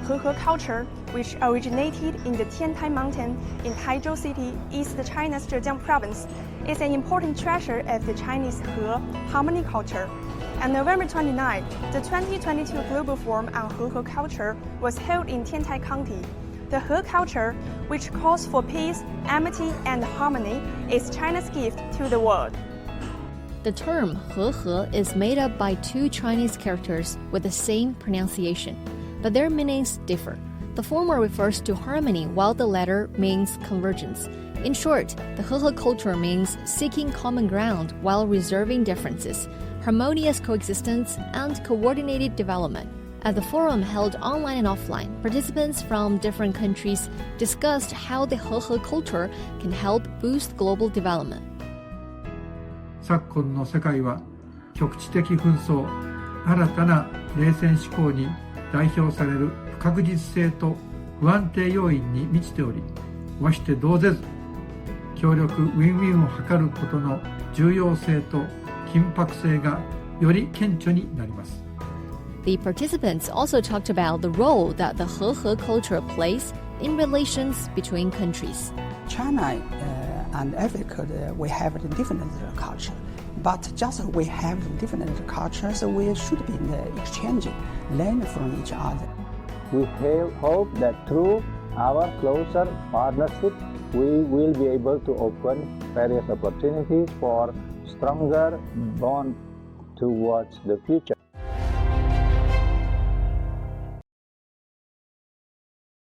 Hehe culture, which originated in the Tiantai Mountain in Taizhou City, East China's Zhejiang province, is an important treasure of the Chinese He harmony culture. On November 29, the 2022 Global Forum on Hehe culture was held in Tiantai County. The He culture, which calls for peace, amity, and harmony, is China's gift to the world. The term Hehe is made up by two Chinese characters with the same pronunciation, but their meanings differ. The former refers to harmony while the latter means convergence. In short, the Hehe culture means seeking common ground while reserving differences, harmonious coexistence, and coordinated development. At the forum held online and offline, participants from different countries discussed how the Hehe culture can help boost global development. 昨今の世界は局地的紛争、新たな冷戦思考に代表される不確実性と不安定要因に満ちており、まして同ぜず協力ウィンウィンを図ることの重要性と緊迫性がより顕著になります。The participants also talked about the role that the Hehe culture plays in relations between countries. China and Africa, we have different culture, but just we have different cultures, we should be exchanging, learn from each other. We hope that through our closer partnership, we will be able to open various opportunities for stronger bond towards the future.